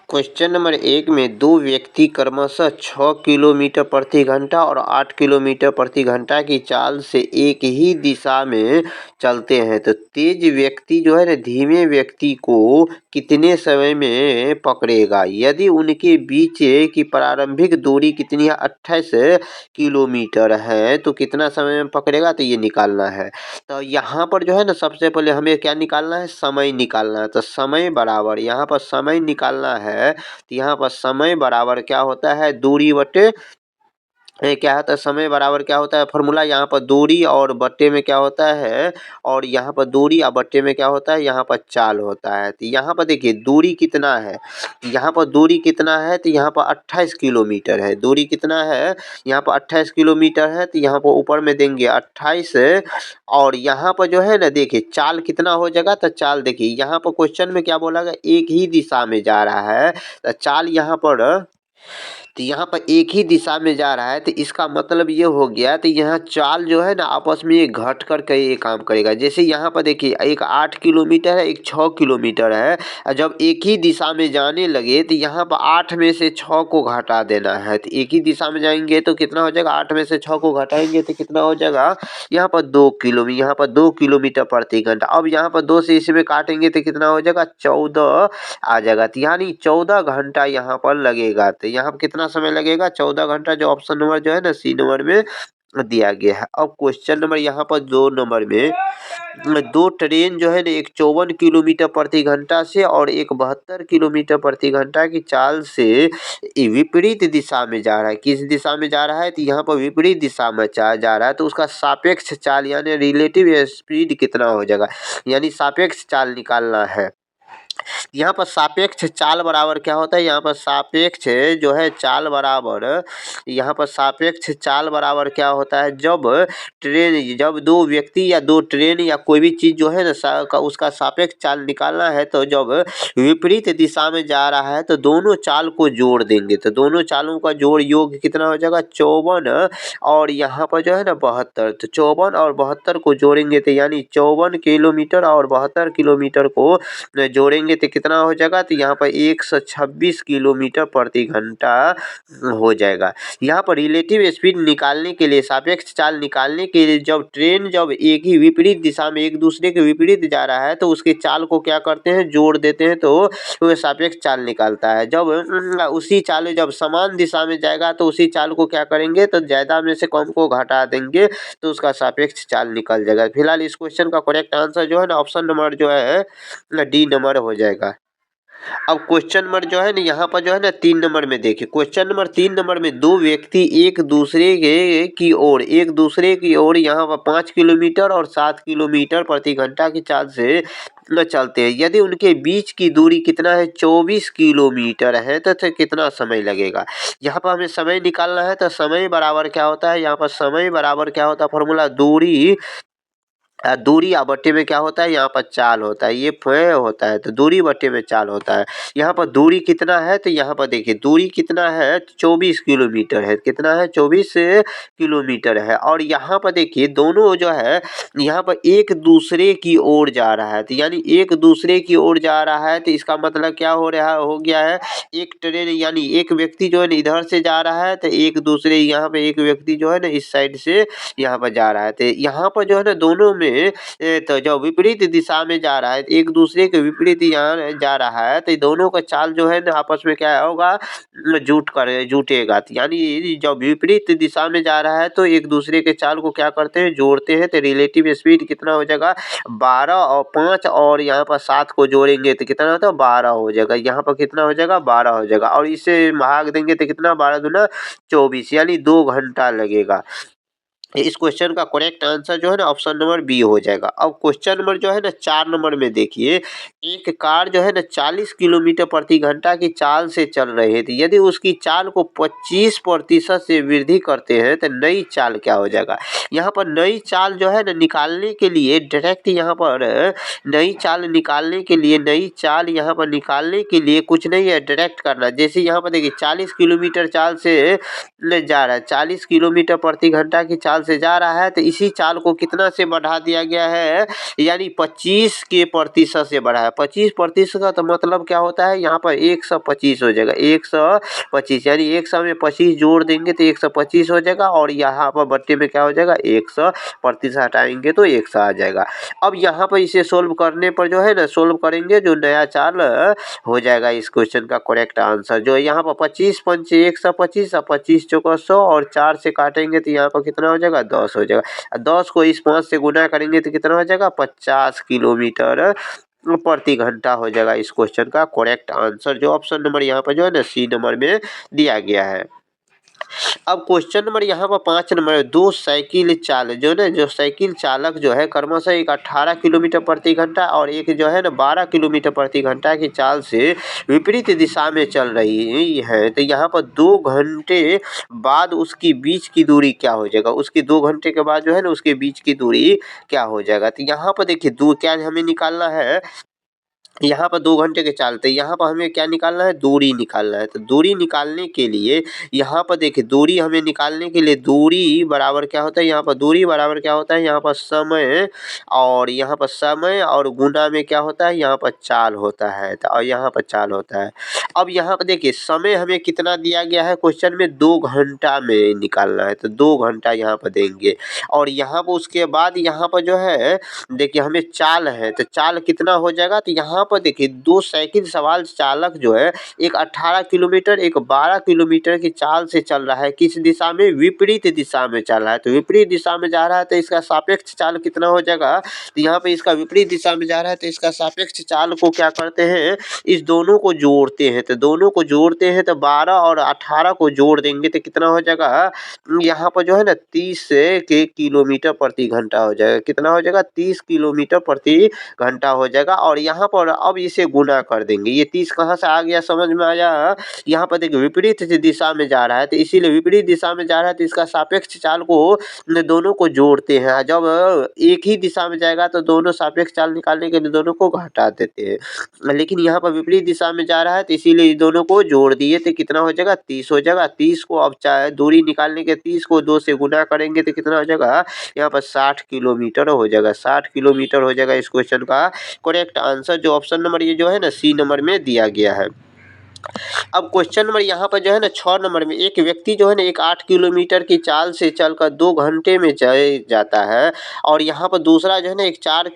Question number 1 में दो व्यक्ति क्रमशः 6 किलोमीटर प्रति घंटा और 8 किलोमीटर प्रति घंटा की चाल से एक ही दिशा में चलते हैं। तो तेज व्यक्ति जो है ना धीमे व्यक्ति को कितने समय में पकड़ेगा? यदि उनके बीच की प्रारंभिक दूरी कितनी है? 28 किलोमीटर है, तो कितना समय में पकड़ेगा? तो ये निकालना है। तो यहाँ पर जो है ना सबसे पहले हमें क्या निकालना है? समय निकालना है। तो समय बराबर यहाँ पर समय निकालना है, तो यहाँ पर समय बराबर क्या होता है? दूरी बटे क्या होता है? समय बराबर क्या होता है? फॉर्मूला यहाँ पर दूरी और बट्टे में क्या होता है? और यहाँ पर दूरी और बट्टे में क्या होता है? यहाँ पर चाल होता है। तो यहाँ पर देखिए दूरी कितना है? यहाँ पर दूरी कितना है? तो यहाँ पर 28 किलोमीटर है। दूरी कितना है? यहाँ पर 28 किलोमीटर है। तो यहाँ पर ऊपर में देंगे 28 और यहाँ पर जो है ना देखिए चाल कितना हो जाएगा? तो चाल देखिए यहाँ पर क्वेश्चन में क्या बोला गया? एक ही दिशा में जा रहा है। तो चाल यहाँ पर तो यहाँ पर एक ही दिशा में जा रहा है, तो इसका मतलब ये हो गया, तो यहाँ चाल जो है ना आपस में ये घट कर ये काम करेगा। जैसे यहाँ पर देखिए एक 8 किलोमीटर है, एक 6 किलोमीटर है। और जब एक ही दिशा में जाने लगे तो यहाँ पर 8 में से 6 को घटा देना है। तो एक ही दिशा में जाएंगे तो कितना हो जाएगा? 8 में से 6 को घटाएंगे तो कितना हो जाएगा? यहाँ पर 2 किलोमीटर प्रति घंटा। अब यहाँ पर 2 से इसमें काटेंगे तो कितना हो जाएगा? 14 आ जाएगा। तो यानी 14 घंटा यहाँ पर लगेगा। तो यहाँ पर कितना समय लगेगा? 14 घंटा, जो ऑप्शन नंबर जो है ना सी नंबर में दिया गया है। अब क्वेश्चन नंबर यहाँ पर 2 नंबर में दो ट्रेन जो है ना एक 54 किलोमीटर प्रति घंटा से और एक 72 किलोमीटर प्रति घंटा की चाल से विपरीत दिशा में जा रहा है। किस दिशा में जा रहा है? तो यहाँ पर विपरीत दिशा में जा रहा है। तो उसका सापेक्ष चाल यानी रिलेटिव स्पीड कितना हो जाएगा? यानी सापेक्ष चाल निकालना है। यहाँ पर सापेक्ष चाल बराबर क्या होता है? यहाँ पर सापेक्ष जो है चाल बराबर, यहाँ पर सापेक्ष चाल बराबर क्या होता है? जब दो व्यक्ति या दो ट्रेन या कोई भी चीज़ जो है ना उसका सापेक्ष चाल निकालना है, तो जब विपरीत दिशा में जा रहा है तो दोनों चाल को जोड़ देंगे। तो दोनों चालों का जोड़ योग कितना हो जाएगा? 54 और यहाँ पर जो है ना 72। तो 54 और 72 को जोड़ेंगे तो यानी 54 किलोमीटर और 72 किलोमीटर को जोड़ेंगे तो कितना हो जाएगा? तो यहाँ पर 126 किलोमीटर प्रति घंटा हो जाएगा। यहाँ पर रिलेटिव स्पीड निकालने के लिए, सापेक्ष चाल निकालने के लिए, जब एक ही विपरीत दिशा में एक दूसरे के विपरीत जा रहा है तो उसके चाल को क्या करते हैं? जोड़ देते हैं, तो वह सापेक्ष चाल निकालता है। जब समान दिशा में जाएगा तो उसी चाल को क्या करेंगे? तो ज़्यादा में से कम को घटा देंगे तो उसका सापेक्ष चाल निकल जाएगा। फिलहाल इस क्वेश्चन का करेक्ट आंसर जो है ना ऑप्शन नंबर जो है डी नंबर हो जाएगा। अब क्वेश्चन नंबर जो है ना यहाँ पर जो है ना 3 नंबर में देखिए, क्वेश्चन नंबर 3 नंबर में दो व्यक्ति एक दूसरे की ओर यहाँ पर 5 किलोमीटर और 7 किलोमीटर प्रति घंटा की चाल से चलते हैं। यदि उनके बीच की दूरी कितना है? 24 किलोमीटर है, तो कितना समय लगेगा? यहाँ पर हमें समय निकालना है। तो समय बराबर क्या होता है? यहाँ पर समय बराबर क्या होता है? फॉर्मूला दूरी या बट्टे में क्या होता है? यहाँ पर चाल होता है। ये होता है, तो दूरी बट्टे में चाल होता है। यहाँ पर दूरी कितना है? तो यहाँ पर देखिए दूरी कितना है? 24 किलोमीटर है। कितना है? 24 किलोमीटर है। और यहाँ पर देखिए दोनों जो है यहाँ पर एक दूसरे की ओर जा रहा है। तो यानी एक दूसरे की ओर जा रहा है, तो इसका मतलब क्या हो गया है? एक ट्रेन यानी एक व्यक्ति जो है ना इधर से जा रहा है, तो यहाँ पे एक व्यक्ति जो है ना इस साइड से यहाँ पर जा रहा है। तो यहाँ पर जो है ना दोनों में तो जो विपरीत दिशा में जा रहा है, एक दूसरे के विपरीत यहाँ जा रहा है, तो दोनों का चाल जो है ना आपस में क्या होगा? जुटेगा। तो यानी जब विपरीत दिशा में जा रहा है तो एक दूसरे के चाल को क्या करते हैं? जोड़ते हैं। तो रिलेटिव स्पीड कितना हो जाएगा? 12 और 5 और यहाँ पर 7 को जोड़ेंगे तो कितना होता है? 12 हो जाएगा। यहाँ पर कितना हो जाएगा? 12 हो जाएगा। और इसे भाग देंगे तो कितना? 12 दूना 24, यानी 2 घंटा लगेगा। इस क्वेश्चन का करेक्ट आंसर जो है ना ऑप्शन नंबर बी हो जाएगा। अब क्वेश्चन नंबर जो है ना 4 नंबर में देखिए, एक कार जो है ना 40 किलोमीटर प्रति घंटा की चाल से चल रही है। तो यदि उसकी चाल को 25% से वृद्धि करते हैं तो नई चाल क्या हो जाएगा? यहाँ पर नई चाल जो है ना निकालने के लिए डायरेक्ट यहाँ पर नई चाल निकालने के लिए कुछ नहीं है, डायरेक्ट करना। जैसे यहाँ पर देखिए 40 किलोमीटर चाल से जा रहा है, 40 किलोमीटर प्रति घंटा की चाल चाल से जा रहा है तो इसी चाल को कितना से बढ़ा दिया गया है, यानी 25 के प्रतिशत से बढ़ा है। 25% का तो मतलब क्या होता है, यहाँ पर 125 हो जाएगा, 125, यानी 100 में 25 जोड़ देंगे तो 125 हो जाएगा, और यहाँ पर बट्टे में क्या हो जाएगा, 100% हटाएंगे तो 100 आ जाएगा। अब यहाँ पर इसे सोल्व करने पर जो है ना, सोल्व करेंगे जो नया चाल हो जाएगा इस क्वेश्चन का करेक्ट आंसर। जो यहाँ पर 25 पंचे 125 और 25 चौका 100 और 4 से काटेंगे तो यहाँ पर कितना हो जाएगा, 10 हो जाएगा। 10 को इस 5 से गुना करेंगे तो कितना हो जाएगा, 50 किलोमीटर प्रति घंटा हो जाएगा इस क्वेश्चन का करेक्ट आंसर, जो ऑप्शन नंबर यहाँ पर जो है ना सी नंबर में दिया गया है। अब क्वेश्चन नंबर यहाँ पर 5 नंबर, दो साइकिल चालक जो ना, जो साइकिल चालक जो है क्रमशः एक 18 किलोमीटर प्रति घंटा और एक जो है ना 12 किलोमीटर प्रति घंटा की चाल से विपरीत दिशा में चल रही है, तो यहाँ पर 2 घंटे बाद उसकी बीच की दूरी क्या हो जाएगा, उसके 2 घंटे के बाद जो है ना उसके बीच की दूरी क्या हो जाएगा। तो यहाँ पर देखिए दो क्या हमें निकालना है, यहाँ पर 2 घंटे के चालते यहाँ पर हमें क्या निकालना है, दूरी निकालना है। तो दूरी निकालने के लिए यहाँ पर देखिए, दूरी हमें निकालने के लिए दूरी बराबर क्या होता है, यहाँ पर दूरी बराबर क्या होता है, यहाँ पर समय, और यहाँ पर समय और गुना में क्या होता है, यहाँ पर चाल होता है, तो और यहाँ पर चाल होता है। अब यहाँ पर देखिए समय हमें कितना दिया गया है क्वेश्चन में, 2 घंटा में निकालना है, तो 2 घंटा यहाँ पर देंगे, और यहाँ पर उसके बाद यहाँ पर जो है देखिए हमें चाल है, तो चाल कितना हो जाएगा, तो यहाँ पर देखिए 2 साइकिल सवार चालक जो है एक 18 किलोमीटर एक 12 किलोमीटर की चाल से चल रहा है, किस दिशा में, विपरीत दिशा में चल रहा है, तो विपरीत दिशा में जा रहा है तो इसका सापेक्ष चाल कितना हो जाएगा, तो यहाँ पे इसका विपरीत दिशा में जा रहा है तो इसका सापेक्ष चाल को क्या करते हैं, इस दोनों को जोड़ते हैं, तो दोनों को जोड़ते हैं तो 12 और 18 को जोड़ देंगे तो कितना हो जाएगा, यहाँ पर जो है ना 30 के किलोमीटर प्रति घंटा हो जाएगा, कितना हो जाएगा, 30 किलोमीटर प्रति घंटा हो जाएगा। और यहाँ पर अब इसे गुना कर देंगे, ये 30 कहाँ से आ गया समझ में आया, यहाँ पर देखिए विपरीत दिशा में जा रहा है तो इसीलिए विपरीत दिशा में जा रहा है तो इसका सापेक्ष चाल को दोनों को जोड़ते हैं, जब एक ही दिशा में जाएगा तो दोनों सापेक्ष चाल निकालने के लिए दोनों को घटा देते हैं, लेकिन यहाँ पर विपरीत दिशा में जा रहा है तो इसीलिए दोनों को जोड़ दिए तो कितना हो जाएगा, 30 हो जाएगा। 30 को अब चाहे दूरी निकालने के 30 को 2 से गुना करेंगे तो कितना हो जाएगा, यहाँ पर 60 किलोमीटर हो जाएगा, 60 किलोमीटर हो जाएगा इस क्वेश्चन का करेक्ट आंसर, जो ऑप्शन नंबर ये जो है ना सी नंबर में दिया गया है। अब क्वेश्चन नंबर यहाँ पर जो है ना 6 नंबर में, एक व्यक्ति जो है ना एक 8 किलोमीटर की चाल से चलकर 2 घंटे में जाता है, और यहाँ पर दूसरा जो है ना एक 4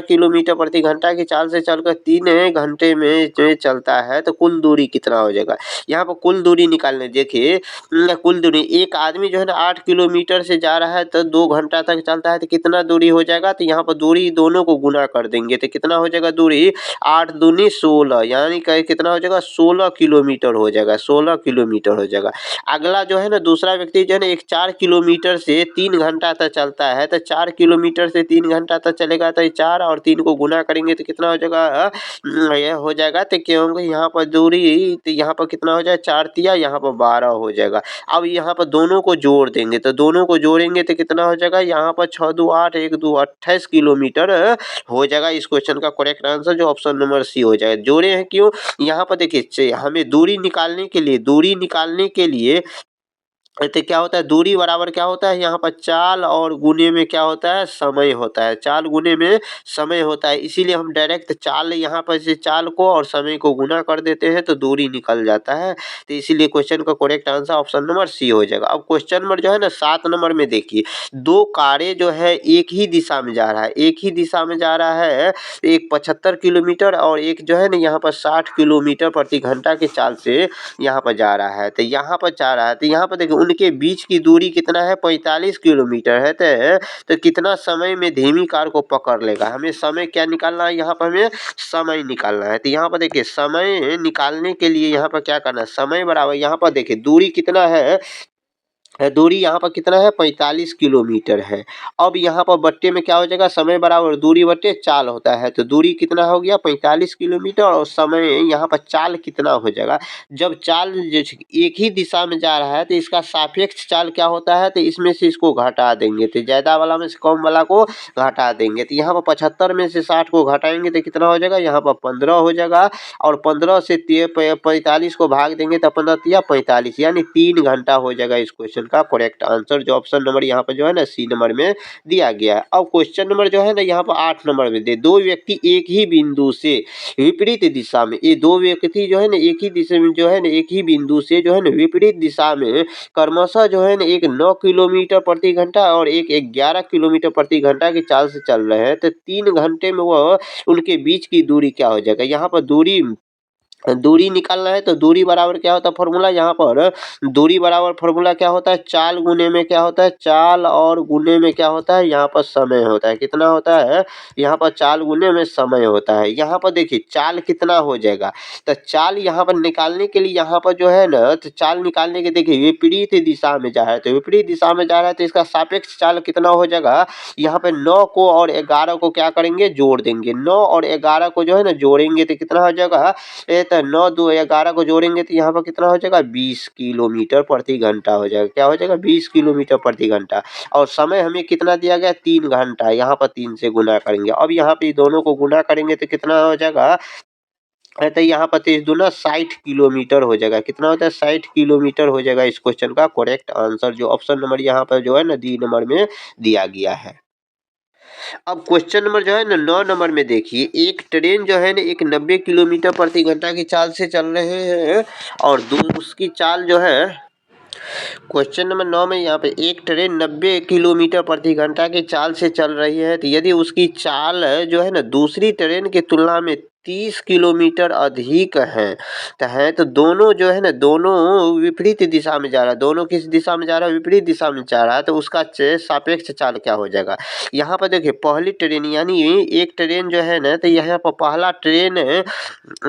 किलोमीटर प्रति घंटा की चाल से चलकर 3 घंटे में जो चलता है, तो कुल दूरी कितना हो जाएगा। यहाँ पर कुल दूरी निकालने देखिए, कुल दूरी एक आदमी जो है ना 8 किलोमीटर से जा रहा है तो 2 घंटा तक चलता है तो कितना दूरी हो जाएगा, तो यहाँ पर दूरी दोनों को गुना कर देंगे तो कितना हो जाएगा दूरी, 8 दूनी 16, यानी कितना हो जाएगा, 16 किलोमीटर हो जाएगा, 16 किलोमीटर हो जाएगा। अगला जो है ना दूसरा व्यक्ति जो है ना एक 4 किलोमीटर से 3 घंटा तक चलता है, तो 4 किलोमीटर से 3 घंटा तक चलेगा तो 4 और 3 को गुना करेंगे तो कितना हो जाएगा, यह हो जाएगा, तो क्योंकि यहाँ पर दूरी, तो यहाँ पर कितना हो जाएगा, 4 तिया यहाँ पर 12 हो जाएगा। अब यहाँ पर दोनों को जोड़ देंगे, तो दोनों को जोड़ेंगे तो कितना हो जाएगा, यहाँ पर 6 2 8 1 2 28 किलोमीटर हो जाएगा इस क्वेश्चन का करेक्ट आंसर, जो ऑप्शन नंबर सी हो जाएगा। जोड़े हैं क्यों, यहाँ पर देखिए हमें दूरी निकालने के लिए तो क्या होता है, दूरी बराबर क्या होता है, यहाँ पर चाल और गुने में क्या होता है, समय होता है, चाल गुने में समय होता है, इसीलिए हम डायरेक्ट चाल यहाँ पर से चाल को और समय को गुना कर देते हैं तो दूरी निकल जाता है, तो इसीलिए क्वेश्चन का correct answer option number C हो जाएगा। अब क्वेश्चन नंबर जो है ना 7 नंबर में देखिए, 2 कारें जो है एक ही दिशा में जा रहा है, एक 75 किलोमीटर और एक जो है ना यहाँ पर 60 किलोमीटर प्रति घंटा की चाल से यहाँ पर जा रहा है, तो यहाँ पर देखिए उनके बीच की दूरी कितना है, 45 किलोमीटर है, तो कितना समय में धीमी कार को पकड़ लेगा। हमें समय क्या निकालना है, यहाँ पर हमें समय निकालना है, तो यहाँ पर देखिए समय निकालने के लिए यहाँ पर क्या करना है, समय बराबर यहाँ पर देखिए दूरी कितना है, दूरी यहाँ पर कितना है, 45 किलोमीटर है। अब यहाँ पर बट्टे में क्या हो जाएगा, समय बराबर दूरी बट्टे चाल होता है, तो दूरी कितना हो गया 45 किलोमीटर और समय यहाँ पर चाल कितना हो जाएगा। जब चाल एक ही दिशा में जा रहा है तो इसका सापेक्ष चाल क्या होता है, तो इसमें से इसको घटा देंगे, तो ज़्यादा वाला में से कम वाला को घटा देंगे, तो यहाँ पर 75 में से 60 को घटाएंगे तो कितना हो जाएगा, यहाँ पर 15 हो जाएगा, और 15 से 45 को भाग देंगे तो 15 या 45, यानी 3 घंटा हो जाएगा इस क्वेश्चन क्वेश्चन का करेक्ट आंसर, जो ऑप्शन नंबर यहाँ पर जो है ना सी नंबर में दिया गया है। अब क्वेश्चन नंबर जो है ना यहाँ पर 8 नंबर में दे, दो व्यक्ति एक ही बिंदु से विपरीत दिशा में, ये दो व्यक्ति जो है ना एक ही दिशा में जो है ना एक ही बिंदु से जो है ना विपरीत दिशा में क्रमशः जो है ना एक 9 किलोमीटर प्रति घंटा और एक 11 किलोमीटर प्रति घंटा की चाल से चल रहे हैं, तो 3 घंटे में वह उनके बीच की दूरी क्या हो जाएगा। यहाँ पर दूरी दूरी निकालना है, तो दूरी बराबर क्या होता है फॉर्मूला, यहाँ पर दूरी बराबर फॉर्मूला क्या होता है, चाल गुने में क्या होता है, चाल और गुने में क्या होता है, यहाँ पर समय होता है। कितना होता है, यहाँ पर चाल गुने में समय होता है। यहाँ पर देखिए चाल कितना हो जाएगा, तो चाल यहाँ पर निकालने के लिए यहाँ पर जो है ना, तो चाल निकालने के देखिए विपरीत दिशा में जा रहा है, तो विपरीत दिशा में जा रहा है तो इसका सापेक्ष चाल कितना हो जाएगा, यहाँ पे 9 को और 11 को क्या करेंगे, जोड़ देंगे। 9 और 11 को जो है ना जोड़ेंगे तो कितना हो जाएगा, 9 2 11 को जोड़ेंगे तो यहाँ पर कितना हो जाएगा, 20 किलोमीटर प्रति घंटा हो जाएगा। क्या हो जाएगा, 20 किलोमीटर प्रति घंटा। और समय हमें कितना दिया गया, 3 घंटा, यहाँ पर 3 से गुना करेंगे। अब यहाँ पे दोनों को गुना करेंगे तो कितना हो जाएगा, तो यहाँ पर 23 दूना 60 किलोमीटर हो जाएगा। कितना होता है, 60 किलोमीटर हो जाएगा इस क्वेश्चन का करेक्ट आंसर, जो ऑप्शन नंबर यहाँ पर जो है ना डी नंबर में दिया गया है। अब क्वेश्चन नंबर जो है ना 9 नंबर में देखिए, एक ट्रेन जो है ना एक 90 किलोमीटर प्रति घंटा की चाल से चल रहे हैं और उसकी चाल जो है, क्वेश्चन नंबर 9 में यहाँ पे एक ट्रेन 90 किलोमीटर प्रति घंटा की चाल से चल रही है, तो यदि उसकी चाल जो है ना दूसरी ट्रेन की तुलना में 30 किलोमीटर अधिक है तो दोनों जो है ना दोनों विपरीत दिशा में जा रहा है। दोनों किस दिशा में जा रहा है, विपरीत दिशा में जा रहा है, तो उसका सापेक्ष चाल क्या हो जाएगा। यहाँ पर देखिए पहली ट्रेन यानी एक ट्रेन जो है ना, तो यहाँ पर पहला ट्रेन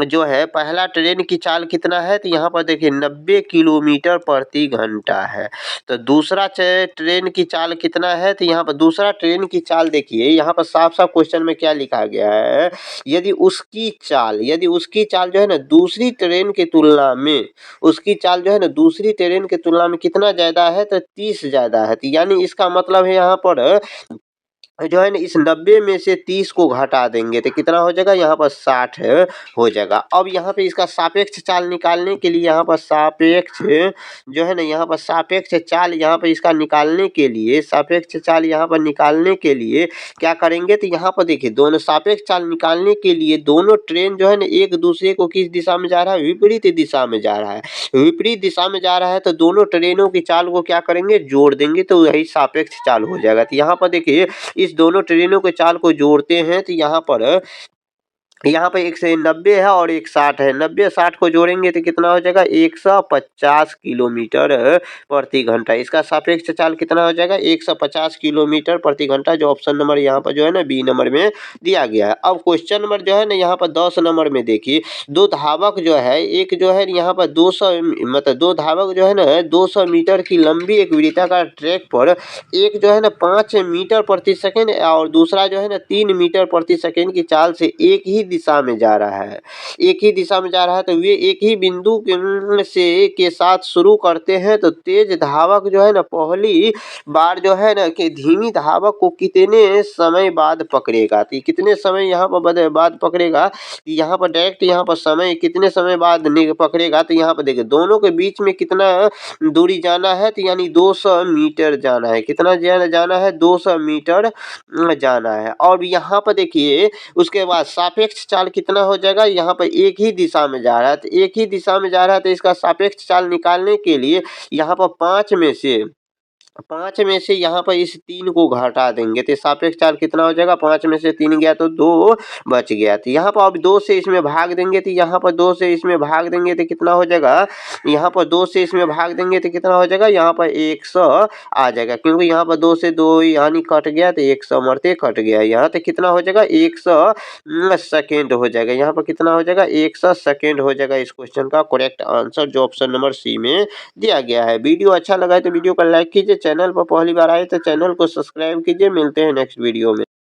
जो है, पहला ट्रेन की चाल कितना है, तो यहाँ पर देखिए 90 किलोमीटर प्रति घंटा है। तो दूसरा ट्रेन की चाल कितना है, तो यहाँ पर दूसरा ट्रेन की चाल देखिए यहाँ पर साफ साफ क्वेश्चन में क्या लिखा गया है, यदि उसकी चाल जो है ना दूसरी ट्रेन की तुलना में, उसकी चाल जो है ना दूसरी ट्रेन की तुलना में कितना ज्यादा है, तो 30 ज्यादा है। तो यानी इसका मतलब है यहाँ पर जो है ना इस 90 में से 30 को घटा देंगे तो कितना हो जाएगा, यहाँ पर 60 हो जाएगा। अब यहाँ पे इसका सापेक्ष चाल निकालने के लिए यहाँ पर सापेक्ष जो है ना, यहाँ पर सापेक्ष चाल यहाँ पर इसका निकालने के लिए, सापेक्ष चाल यहाँ पर निकालने के लिए क्या करेंगे, तो यहाँ पर देखिए दोनों सापेक्ष चाल निकालने के लिए दोनों ट्रेन जो है ना एक दूसरे को किस दिशा में जा रहा है, विपरीत दिशा में जा रहा है। विपरीत दिशा में जा रहा है तो दोनों ट्रेनों की चाल को क्या करेंगे, जोड़ देंगे, तो यही सापेक्ष चाल हो जाएगा। तो यहाँ पर देखिए इस दोनों ट्रेनों के चाल को जोड़ते हैं तो यहाँ पर एक से 90 है और एक 60 है, 90 60 को जोड़ेंगे तो कितना हो जाएगा, 150 किलोमीटर प्रति घंटा। इसका सापेक्ष चाल कितना हो जाएगा, 150 किलोमीटर प्रति घंटा, जो ऑप्शन नंबर यहाँ पर जो है ना बी नंबर में दिया गया है। अब क्वेश्चन नंबर जो है ना यहाँ पर 10 नंबर में देखिए, दो धावक जो है, एक जो है यहाँ पर 200 मतलब दो धावक जो है ना 200 मीटर की लंबी एक वृत्ताकार ट्रैक पर, एक जो है ना 5 मीटर प्रति सेकेंड और दूसरा जो है ना 3 मीटर प्रति सेकेंड की चाल से एक ही दिशा में जा रहा है, एक ही दिशा में जा रहा है, तो वे एक ही बिंदु से के साथ शुरू करते हैं। तो तेज धावक जो है ना पहली बार जो है ना कि धीमी धावक को कितने समय बाद पकड़ेगा, तो कितने समय यहाँ पर बाद पकड़ेगा, यहाँ पर डायरेक्ट यहाँ पर समय कितने समय बाद पकड़ेगा, तो यहाँ पर देखिए दोनों के बीच में कितना दूरी जाना है, तो यानी 200 मीटर जाना है। कितना जाना है, 200 मीटर जाना है। और यहाँ पर देखिए उसके बाद सापेक्ष चाल कितना हो जाएगा, यहाँ पर एक ही दिशा में जा रहा है, तो एक ही दिशा में जा रहा है तो इसका सापेक्ष चाल निकालने के लिए यहाँ पर 5 में से यहाँ पर इस 3 को घटा देंगे तो सापेक्ष चाल कितना हो जाएगा, 5 में से 3 गया तो 2 बच गया। तो यहाँ पर अब 2 से इसमें भाग देंगे तो यहाँ पर 2 से इसमें भाग देंगे तो कितना हो जाएगा, यहाँ पर 2 से इसमें भाग देंगे तो कितना हो जाएगा, यहाँ पर 100 आ जाएगा, क्योंकि यहाँ पर 2 से 2 यानी कट गया तो 100 मरते कट गया। यहाँ तो कितना हो जाएगा, 100 सेकेंड हो जाएगा। यहाँ पर कितना हो जाएगा, 100 सेकेंड हो जाएगा इस क्वेश्चन का करेक्ट आंसर, जो ऑप्शन नंबर सी में दिया गया है। वीडियो अच्छा लगा है तो वीडियो को लाइक कीजिए, चैनल पर पहली बार आए तो चैनल को सब्सक्राइब कीजिए। मिलते हैं नेक्स्ट वीडियो में।